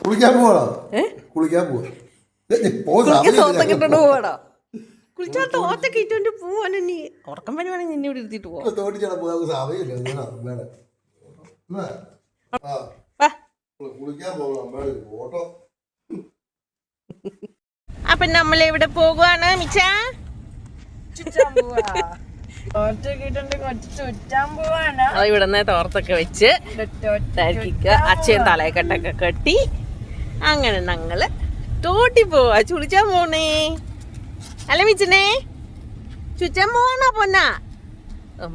കുളിക്കാൻ പോവാണോ? കുളിക്കാൻ പോവാ. തോർത്തൊക്കെ പോവാടോ. കുളിച്ചാൽ തോർത്തൊക്കെ ഇട്ടോണ്ട് പോവാണ്. നീ ഉറക്കം വരുവാണെങ്കിൽ നിന്നെ ഇവിടെ ഇരുത്തിട്ട് പോവാം. തോട്ടിച്ചാൽ പോകാൻ സമയമില്ല. കുളിക്കാൻ പോകണം. ഓട്ടോ. അപ്പൊ നമ്മളെവിടെ പോകുവാണ് മിച്ച? ഇവിടുന്ന് തോർത്തൊക്കെ വെച്ച് അച്ഛൻ തലയെക്കെട്ടൊക്കെ കെട്ടി അങ്ങനെ ഞങ്ങള് തോട്ടി പോവാ. ചുളിച്ചാൻ പോണേ അല്ല മിച്ചനെ? ചുറ്റാൻ പോവാണോ പൊന്നാ?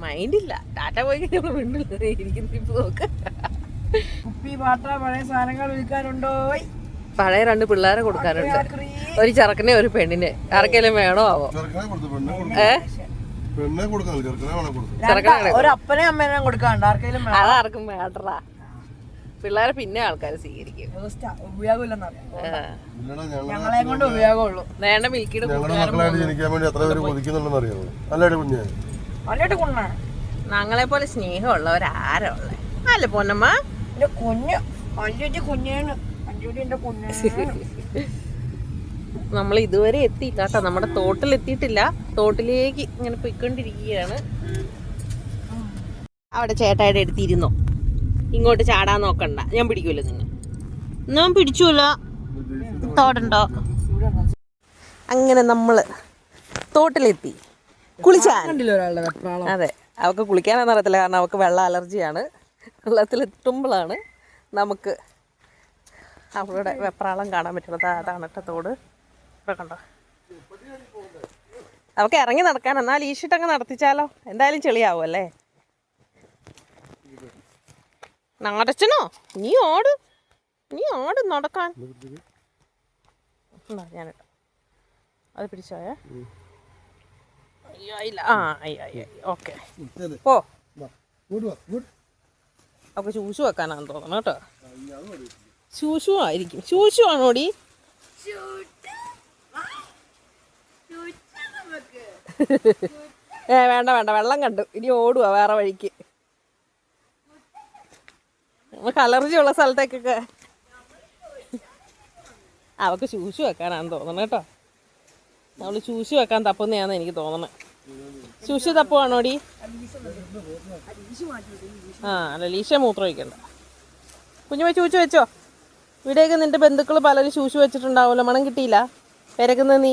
മൈൻഡില്ല. ടാറ്റ പോയി കഴിഞ്ഞപ്പോൾ വീണ്ടും ഇരിക്കുന്ന നോക്ക്. കുപ്പി പാട്ട പഴയ സാധനങ്ങൾ വിൽക്കാനുണ്ടോ? പഴയ 2 പിള്ളേരെ കൊടുക്കാനുണ്ട്. ഒരു ചെറുക്കനെ ഒരു പെണ്ണിന്. ആർക്കെങ്കിലും വേണോ ആവോ? ഒരപ്പനെ അമ്മേനെ കൊടുക്കാണ്ട് ആർക്കെങ്കിലും അതാർക്കും വേണ്ടടാ. പിള്ളേരെ പിന്നെ ആൾക്കാർ സ്വീകരിക്കും. ഞങ്ങളെ കൊണ്ട് ഉപയോഗമുള്ളൂ. നേണ്ട മിൽക്കിയുടെ ഞങ്ങളെ പോലെ സ്നേഹമുള്ളവരാരാ ഉള്ളേ? അല്ല പൊന്നമ്മ കുഞ്ഞ് അഞ്ചുറ്റി കുഞ്ഞേണ്. അഞ്ചുറ്റി എന്റെ കുഞ്ഞ്. നമ്മൾ ഇതുവരെ എത്തിയിട്ടാട്ടോ. നമ്മുടെ തോട്ടിലെത്തിയിട്ടില്ല. തോട്ടിലേക്ക് ഇങ്ങനെ പോയിക്കൊണ്ടിരിക്കുകയാണ്. അവിടെ ചേട്ടായുടെ അടുത്തിരുന്നോ. ഇങ്ങോട്ട് ചാടാൻ നോക്കണ്ട. ഞാൻ പിടിക്കൂല നിന്നെ. ഞാൻ പിടിച്ചൂല. തോടുണ്ടോ? അങ്ങനെ നമ്മള് തോട്ടിലെത്തി. കുളിച്ചാൻ. അതെ, അവൾക്ക് കുളിക്കാനൊന്നും അറിയത്തില്ല. കാരണം അവൾക്ക് വെള്ളം അലർജിയാണ്. വെള്ളത്തിലെത്തുമ്പോഴാണ് നമുക്ക് അവളുടെ വെപ്രാളം കാണാൻ പറ്റുന്നത്. അതാണ് കേട്ടോ തോട്. ഇവിടെ കണ്ടോ. അവൾക്ക് ഇറങ്ങി നടക്കാൻ. എന്നാൽ ഈഷിട്ടങ്ങ് നടത്തിച്ചാലോ? എന്തായാലും ചെളിയാവും അല്ലേ? നാടച്ചനോ നീ ഓട് നടക്കാൻ. ഞാനിട്ടോ അത് പിടിച്ചോയേ. അയ്യോ ഇല്ല. അയ്യോ ഓക്കെ പോ. അവൾക്ക് ശൂശു വെക്കാനാന്ന് തോന്നണം കേട്ടോ. ശൂശു ആയിരിക്കും. ശൂശു ആണോടി? വേണ്ട വെള്ളം കണ്ടു. ഇനി ഓടുക വേറെ വഴിക്ക്. നമുക്ക് അലർജി ഉള്ള സ്ഥലത്തേക്കൊക്കെ. അവൾക്ക് ശൂശു വെക്കാനാന്ന് തോന്നണം കേട്ടോ. അവള് ശൂശു വെക്കാൻ തപ്പുന്നതാന്ന് എനിക്ക് തോന്നണേ. ശൂശു തപ്പുവാണോടി? അല്ല ലീശ മൂത്രം ഒഴിക്കണ്ട. കുഞ്ഞുമ്മ ശൂശു വെച്ചോ. ഇവിടെയൊക്കെ നിന്റെ ബന്ധുക്കൾ പലരും ശൂശു വെച്ചിട്ടുണ്ടാവുമല്ലോ. മണം കിട്ടിയില്ല പെരക്കുന്നത് നീ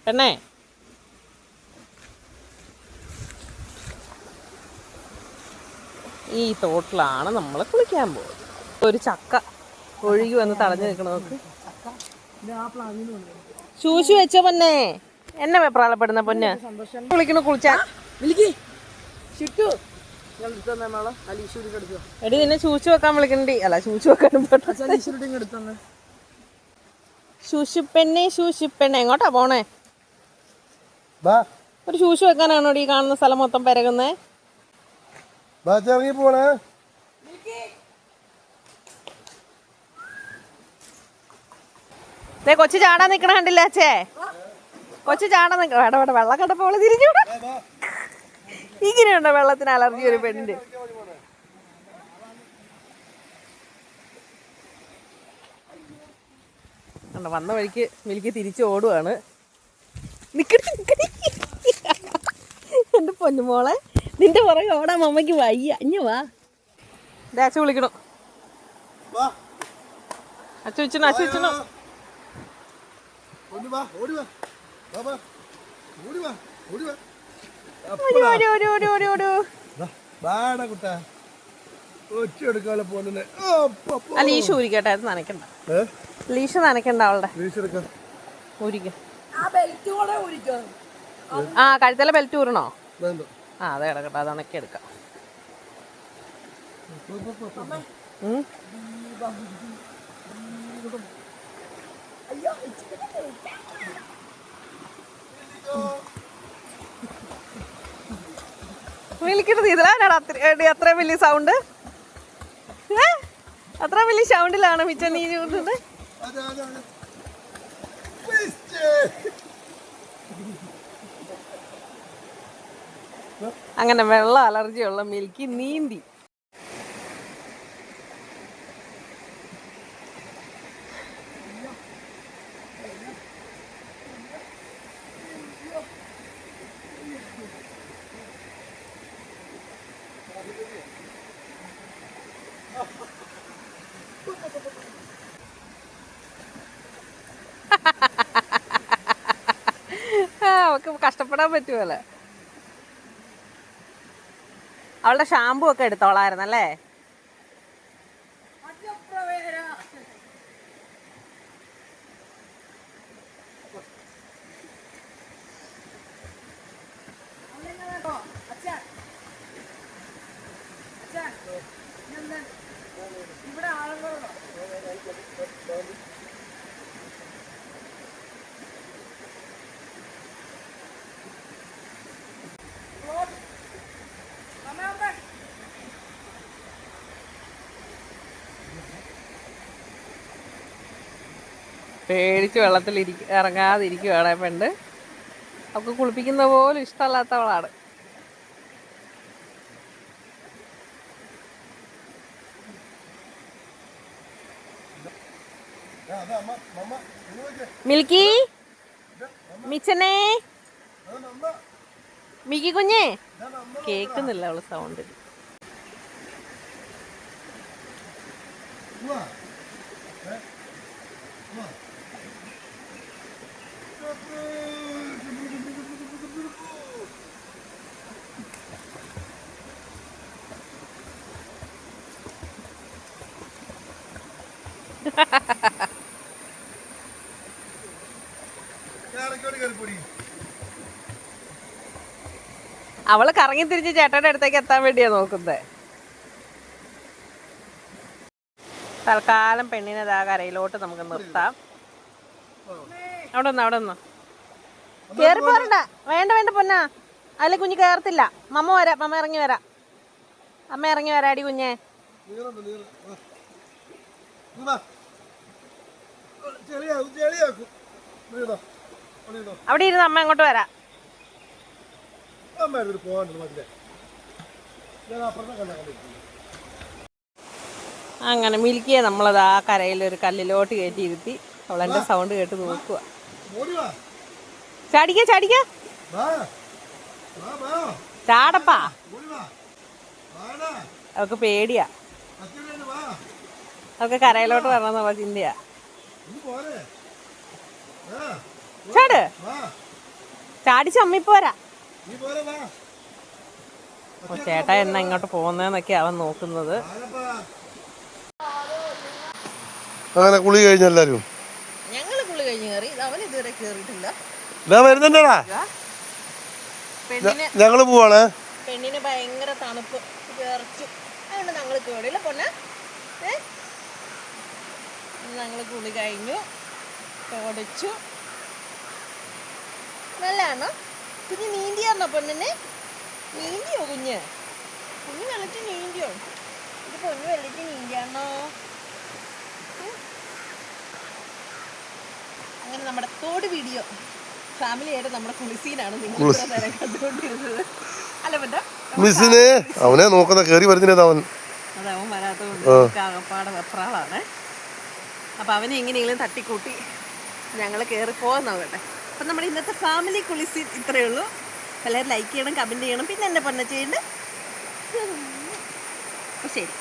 പെണ്ണേ? ഈ തോട്ടിലാണ് നമ്മൾ കുളിക്കാൻ പോകുന്നത്. ഒരു ചക്ക ഒഴുകി വന്ന് തടഞ്ഞു നിൽക്കണം. നോക്ക്. ശൂശു വെച്ചോ പൊന്നെ. എന്നെ വെപ്രാളപ്പെടുന്ന പൊന്നെ. കുളിക്കണ കുളിച്ചാ എടി നിന്നെ ശൂശു വെക്കാൻ വിളിക്കണ്ടി. അല്ല ശൂശു വെക്കാനും ശൂശുപ്പെണ്ണെ എങ്ങോട്ടാ പോണേ? ഒരു ശൂശു വെക്കാനാണോ ഈ കാണുന്ന സ്ഥലം മൊത്തം പെരകുന്നേ? കൊച്ചു ചാടാൻ നിക്കണ കണ്ടില്ല അച്ഛേ? കൊച്ചു ചാടാൻ നിക്കണ. വേണ്ട വെള്ളം കണ്ടപ്പോൾ തിരിഞ്ഞു. ഇങ്ങനെയുണ്ടോ വെള്ളത്തിന് അലർജി ഒരു പെണ്ണിന്റെ? വന്ന വഴിക്ക് മിൽക്ക് തിരിച്ച് ഓടുവാണ്. എന്റെ പൊന്നുമോളെ, നിന്റെ പുറകെ ഓടാൻ അമ്മയ്ക്ക് വയ്യ. ഇഞ്ഞു വാ. അച്ഛ വിളിക്കണു. അച്ഛ വെച്ചണോ. ലീഷ ഊരിക്കട്ടെ. അത് നനയ്ക്കണ്ട. ലീഷ നനയ്ക്കണ്ട അവളുടെ. ഊരിക്ക. കഴുത്തല ബെൽറ്റ് ഊരണോ? അത് കിടക്കട്ടെ. അത് ഉണക്കി എടുക്കാം. വിളിക്കണത് ഇതിലാണ്. അത്രയും വലിയ സൗണ്ട്. അത്ര വലിയ സൗണ്ടിലാണ് മിച്ച നീ ചൂടുന്നത്. അങ്ങനെ വെള്ളം അലർജിയുള്ള മിൽക്കി നീന്തി. അവൾക്ക് കഷ്ടപ്പെടാൻ പറ്റുമല്ലോ. അവളുടെ ഷാമ്പു ഒക്കെ എടുത്തോളായിരുന്നല്ലേ? ഇവിടെ ആളുകളോ പേടിച്ച് വെള്ളത്തിൽ ഇറങ്ങാതിരിക്കുവാണ് പെണ്ണ്. അവൾക്ക് കുളിപ്പിക്കുന്ന പോലും ഇഷ്ടമല്ലാത്തവളാണ്. മിൽക്കി, മിച്ചനെ, മിക്കി കുഞ്ഞേ, കേൾക്കുന്നില്ല അവള് സൗണ്ട്. അവള് കറങ്ങി തിരിച്ച് ചേട്ടന്റെ അടുത്തേക്ക് എത്താൻ വേണ്ടിയാ നോക്കുന്നത്. തൽക്കാലം പെണ്ണിനെ ആ കരയിലോട്ട് നമുക്ക് നിർത്താം. അവിടെ നിന്ന് കേറി പോരണ്ട. വേണ്ട വേണ്ട പൊന്നാ, അതിലെ കുഞ്ഞ് കേറത്തില്ല. മമ്മ വരാം, മമ്മ ഇറങ്ങി വരാം. അമ്മ ഇറങ്ങി വരാടി കുഞ്ഞെ. അവിടെ ഇരുന്ന് അമ്മ അങ്ങോട്ട് വരാം. അങ്ങനെ മിൽക്കിയെ നമ്മളത് ആ കരയിൽ ഒരു കല്ലിലോട്ട് കയറ്റി ഇരുത്തി. അവളെന്റെ സൗണ്ട് കേട്ട് നോക്കുക. ചാടിക്ക ചാടിക്ക, ചാടപ്പാ. അവൾക്ക് പേടിയാ. അവൾക്ക് കരയിലോട്ട് വരണമെന്നുള്ള ചിന്തയാ. ചാട്, ചാടിച്ച് അമ്മിപ്പോരാ. ചേട്ടാ എന്നാ ഇങ്ങോട്ട് പോകുന്നതെന്നൊക്കെ അവൻ നോക്കുന്നത്. അങ്ങനെ കുളി കഴിഞ്ഞെല്ലാരും ഞങ്ങള് കുളി കഴിഞ്ഞ് കയറി. അവൻ ഇതുവരെ കേറിയിട്ടില്ല. വരുന്നുണ്ടടാ, ഞങ്ങള് പോവാണ്. പെണ്ണിന് ഭയങ്കര തണുപ്പ് വിറച്ചു. അതുകൊണ്ട് ഞങ്ങള് കേടില്ല പൊന്നെ. ഞങ്ങള് കുളി കഴിഞ്ഞു, ഓടിച്ചു. നല്ലതാണോ കുഞ്ഞ്? നീന്തിയായിരുന്നോ പൊന്നിനെ? നീന്തിയോ കുഞ്ഞ്? കുഞ്ഞ് വെള്ളത്തിൽ നീന്തിയോ? ഇത് പൊന്ന് വെള്ളത്തിൽ നീന്തിയാണോ? അങ്ങനെ നമ്മുടെ തോട് വീഡിയോ ഫാമിലിയായിട്ട് നമ്മുടെ കുളിസീനാണ് നിങ്ങൾ കണ്ടുകൊണ്ടിരുന്നത്. അല്ല പറ്റ മിസ്സിനെ അവനെ നോക്കുന്ന കേറി വരുന്നില്ല. അവൻ അതവൻ വരാത്തതുകൊണ്ട് ആകപ്പാടെ വെപ്രാളാണ്. അപ്പം അവനെ എങ്ങനെയെങ്കിലും തട്ടിക്കൂട്ടി ഞങ്ങൾ കയറി പോകാൻ നോക്കട്ടെ. അപ്പം നമ്മുടെ ഇന്നത്തെ ഫാമിലി കുളിസീൻ ഇത്രയേ ഉള്ളൂ. എല്ലാവരും ലൈക്ക് ചെയ്യണം, കമൻറ്റ് ചെയ്യണം, പിന്നെ എന്നെ പൊന്ന ചെയ്യണ്ട. ശരി.